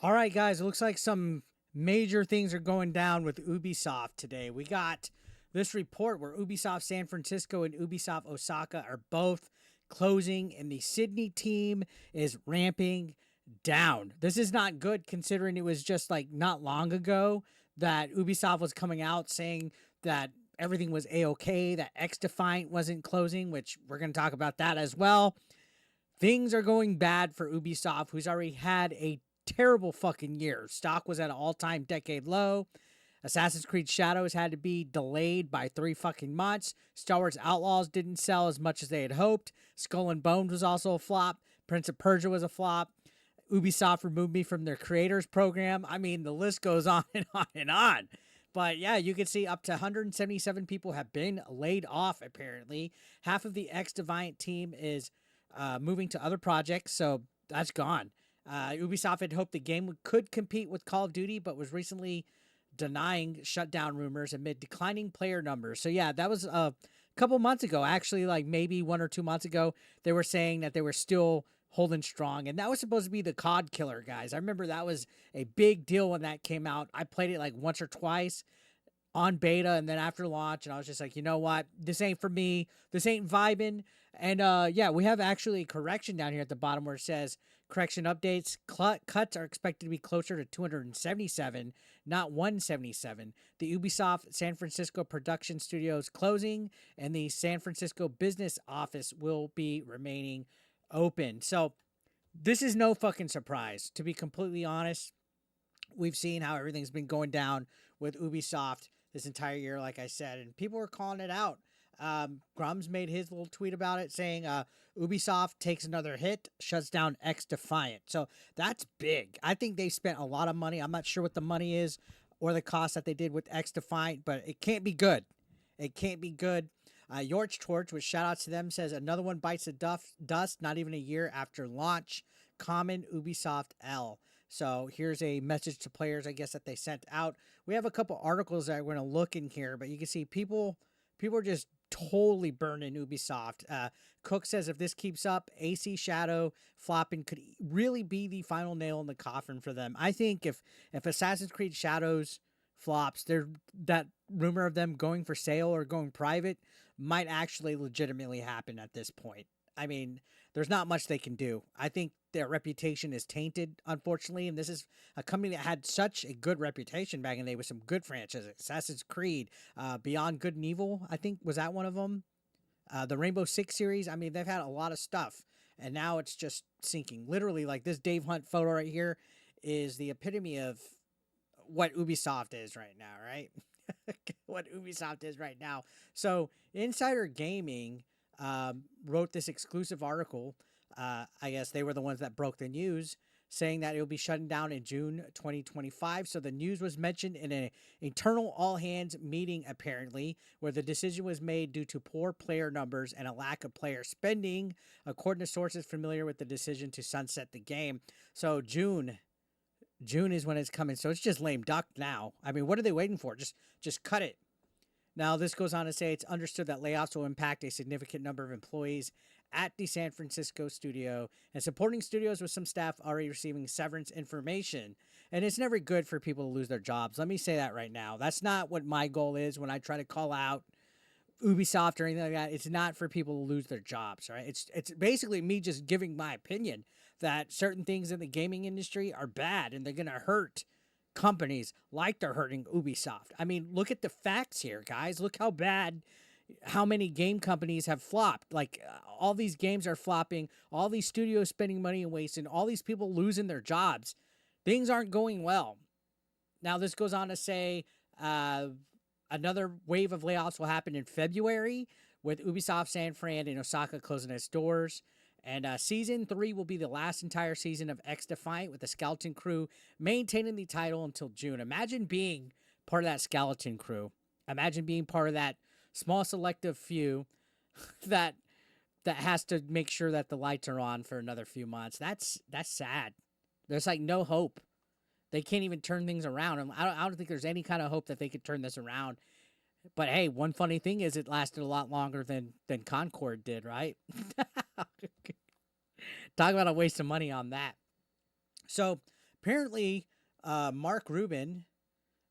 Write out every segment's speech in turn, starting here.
All right, guys, it looks like some major things are going down with Ubisoft today. We got this report where Ubisoft San Francisco and Ubisoft Osaka are both closing, and the Sydney team is ramping down. This is not good considering it was just like not long ago that Ubisoft was coming out saying that everything was a-okay, that XDefiant wasn't closing, which we're going to talk about that as well. Things are going bad for Ubisoft, who's already had a terrible fucking year. Stock was at an all-time decade low. Assassin's Creed Shadows had to be delayed by 3 fucking months. Star Wars Outlaws didn't sell as much as they had hoped. Skull and Bones was also a flop. Prince of Persia was a flop. Ubisoft removed me from their creators program. I mean, the list goes on and on and on. But yeah, you can see up to 177 people have been laid off, apparently. Half of the XDefiant team is moving to other projects, so that's gone. Ubisoft had hoped the game could compete with Call of Duty, but was recently denying shutdown rumors amid declining player numbers. So yeah, that was a couple months ago, actually, like maybe 1 or 2 months ago. They were saying that they were still holding strong, and that was supposed to be the COD killer, guys. I remember that was a big deal when that came out. I played it like once or twice on beta and then after launch, and I was just like, you know what, this ain't for me, this ain't vibing. And yeah, we have actually a correction down here at the bottom where it says correction updates cuts are expected to be closer to 277, not 177. The Ubisoft San Francisco production studios closing, and the San Francisco business office will be remaining open. So this is no fucking surprise, to be completely honest. We've seen how everything's been going down with Ubisoft this entire year, like I said, and people were calling it out. Grums made his little tweet about it saying Ubisoft takes another hit, shuts down XDefiant. So that's big. I think they spent a lot of money. I'm not sure what the money is or the cost that they did with XDefiant, but it can't be good. It can't be good. Yorch Torch, which shout out to them, says another one bites the dust not even a year after launch. Common Ubisoft L. So here's a message to players, I guess, that they sent out. We have a couple articles that we're going to look in here, but you can see people are just totally burning Ubisoft. Cook says if this keeps up, AC Shadow flopping could really be the final nail in the coffin for them. I think if Assassin's Creed Shadows flops, that rumor of them going for sale or going private might actually legitimately happen at this point. I mean, there's not much they can do. I think their reputation is tainted, unfortunately, and this is a company that had such a good reputation back in the day with some good franchises. Assassin's Creed, Beyond Good and Evil, I think, was that one of them? The Rainbow Six series. I mean, they've had a lot of stuff, and now it's just sinking. Literally, like this Dave Hunt photo right here is the epitome of what Ubisoft is right now, right? What Ubisoft is right now. So, Insider Gaming wrote this exclusive article. I guess they were the ones that broke the news, saying that it will be shutting down in June 2025. So the news was mentioned in an internal all hands meeting, apparently, where the decision was made due to poor player numbers and a lack of player spending, according to sources familiar with the decision to sunset the game. So June is when it's coming. So it's just lame duck now. I mean, what are they waiting for? Just cut it. Now, this goes on to say it's understood that layoffs will impact a significant number of employees at the San Francisco studio and supporting studios with some staff already receiving severance information. And it's never good for people to lose their jobs. Let me say that right now. That's not what my goal is when I try to call out Ubisoft or anything like that. It's not for people to lose their jobs, right? It's basically me just giving my opinion that certain things in the gaming industry are bad and they're going to hurt companies like they're hurting Ubisoft. I mean, look at the facts here, guys. Look how bad, how many game companies have flopped. Like all these games are flopping, all these studios spending money and wasting, all these people losing their jobs. Things aren't going well. Now, this goes on to say another wave of layoffs will happen in February with Ubisoft San Fran and Osaka closing its doors. And season 3 will be the last entire season of XDefiant with the skeleton crew maintaining the title until June. Imagine being part of that skeleton crew. Imagine being part of that small selective few that has to make sure that the lights are on for another few months. That's sad. There's like no hope. They can't even turn things around. I don't think there's any kind of hope that they could turn this around. But hey, one funny thing is it lasted a lot longer than Concord did, right? Talk about a waste of money on that. So Apparently, Mark Rubin,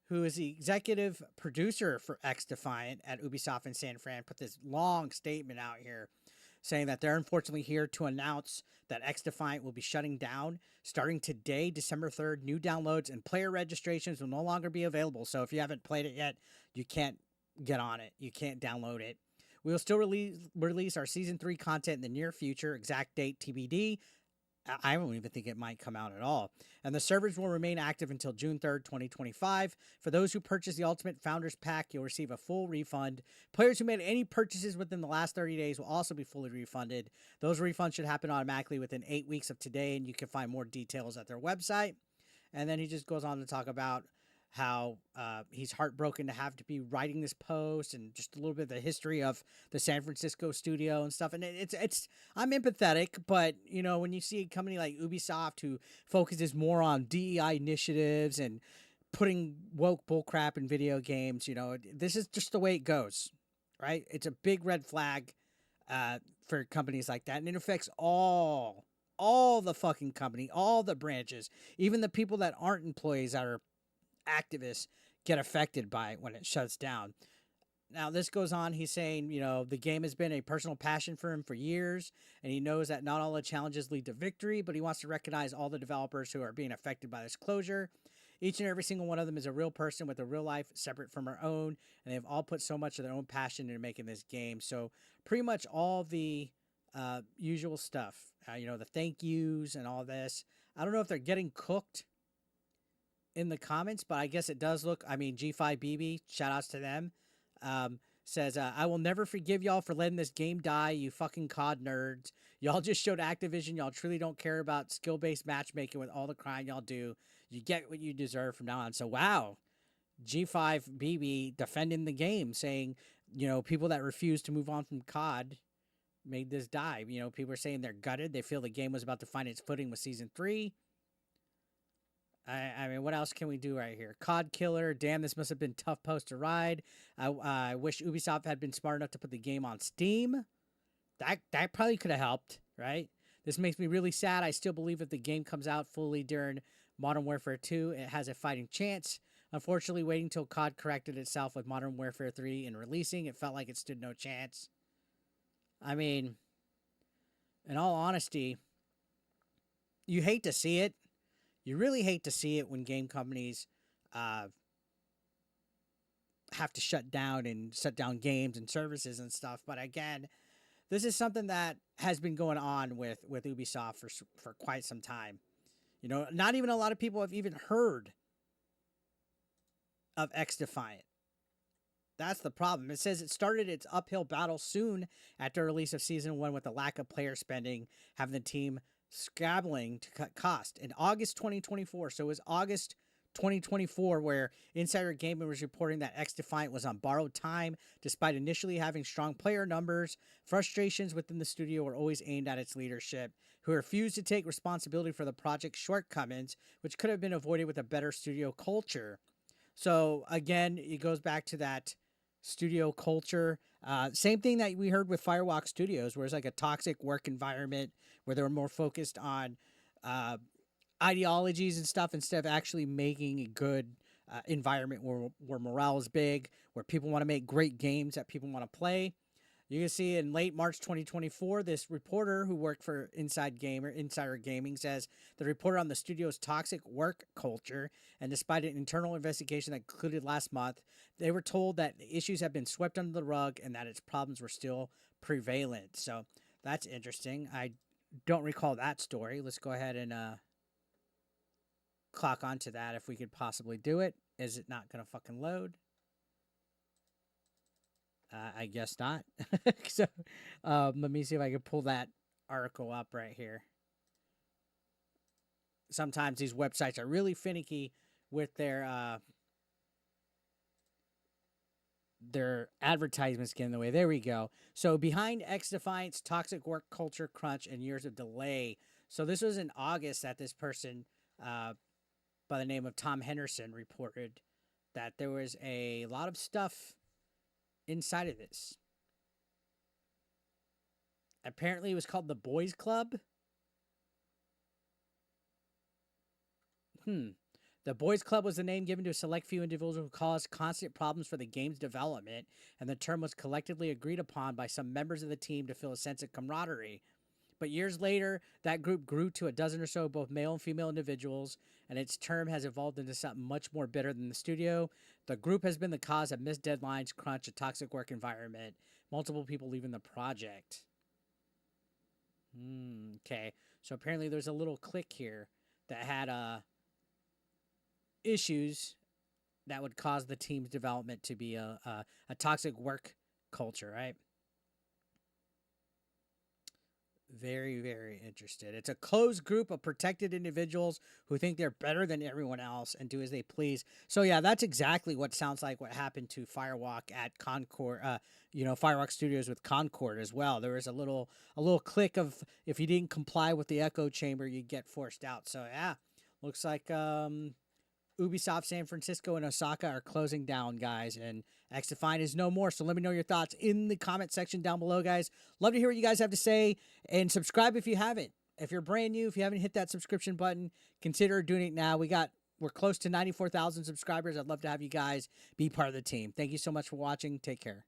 who is the executive producer for XDefiant at Ubisoft in San Fran, put this long statement out here saying that they're unfortunately here to announce that XDefiant will be shutting down starting today, December 3rd. New downloads and player registrations will no longer be available. So if you haven't played it yet, you can't get on it. You can't download it. We will still release our Season 3 content in the near future. Exact date TBD. I don't even think it might come out at all. And the servers will remain active until June 3rd, 2025. For those who purchase the Ultimate Founders Pack, you'll receive a full refund. Players who made any purchases within the last 30 days will also be fully refunded. Those refunds should happen automatically within 8 weeks of today, and you can find more details at their website. And then he just goes on to talk about how he's heartbroken to have to be writing this post and just a little bit of the history of the San Francisco studio and stuff. And it's I'm empathetic, but you know, when you see a company like Ubisoft who focuses more on DEI initiatives and putting woke bullcrap in video games, you know, this is just the way it goes, right? It's a big red flag for companies like that, and it affects all the fucking company, all the branches, even the people that aren't employees that are activists get affected by it when it shuts down. Now, this goes on. He's saying, you know, the game has been a personal passion for him for years, and he knows that not all the challenges lead to victory, but he wants to recognize all the developers who are being affected by this closure. Each and every single one of them is a real person with a real life separate from our own, and they've all put so much of their own passion into making this game. So pretty much all the usual stuff, you know, the thank yous and all this. I don't know if they're getting cooked in the comments, but I guess it does look, I mean, G5BB, shout outs to them, says, I will never forgive y'all for letting this game die, you fucking COD nerds. Y'all just showed Activision y'all truly don't care about skill-based matchmaking with all the crying y'all do. You get what you deserve from now on. So, wow, G5BB defending the game, saying, you know, people that refuse to move on from COD made this die. You know, people are saying they're gutted. They feel the game was about to find its footing with Season 3. I mean, what else can we do right here? COD Killer. Damn, this must have been tough post to ride. I wish Ubisoft had been smart enough to put the game on Steam. That probably could have helped, right? This makes me really sad. I still believe if the game comes out fully during Modern Warfare 2, it has a fighting chance. Unfortunately, waiting until COD corrected itself with Modern Warfare 3 and releasing, it felt like it stood no chance. I mean, in all honesty, you hate to see it. You really hate to see it when game companies have to shut down games and services and stuff. But again, this is something that has been going on with Ubisoft for quite some time. You know, not even a lot of people have even heard of XDefiant. That's the problem. It says it started its uphill battle soon after release of Season 1 with the lack of player spending, having the team scrabbling to cut cost. In August 2024, so it was August 2024 where Insider Gaming was reporting that XDefiant was on borrowed time despite initially having strong player numbers. Frustrations within the studio were always aimed at its leadership, who refused to take responsibility for the project's shortcomings, which could have been avoided with a better studio culture. So again, it goes back to that studio culture. Same thing that we heard with Firewalk Studios, where it's like a toxic work environment where they were more focused on ideologies and stuff instead of actually making a good environment where morale is big, where people want to make great games that people want to play. You can see in late March 2024, this reporter who worked for Insider Gaming says the reporter on the studio's toxic work culture, and despite an internal investigation that concluded last month, they were told that the issues have been swept under the rug and that its problems were still prevalent. So that's interesting. I don't recall that story. Let's go ahead and clock onto that if we could possibly do it. Is it not going to fucking load? I guess not. So let me see if I can pull that article up right here. Sometimes these websites are really finicky with their advertisements getting in the way. There we go. So behind XDefiant's toxic work culture crunch and years of delay. So this was in August that this person by the name of Tom Henderson reported that there was a lot of stuff inside of this. Apparently it was called the Boys Club. The Boys Club was the name given to a select few individuals who caused constant problems for the game's development, and the term was collectively agreed upon by some members of the team to feel a sense of camaraderie. But years later, that group grew to a dozen or so both male and female individuals, and its term has evolved into something much more bitter than the studio. The group has been the cause of missed deadlines, crunch, a toxic work environment, multiple people leaving the project. Okay, so apparently there's a little clique here that had issues that would cause the team's development to be a toxic work culture, right? Very, very interested. It's a closed group of protected individuals who think they're better than everyone else and do as they please. So yeah, that's exactly what sounds like what happened to Firewalk at Concord. Firewalk Studios with Concord as well. There was a little click of if you didn't comply with the echo chamber, you'd get forced out. So yeah, looks like Ubisoft San Francisco and Osaka are closing down, guys, and XDefiant is no more. So let me know your thoughts in the comment section down below, guys. Love to hear what you guys have to say, and subscribe if you haven't. If you're brand new, if you haven't hit that subscription button, consider doing it now. We're close to 94,000 subscribers. I'd love to have you guys be part of the team. Thank you so much for watching. Take care.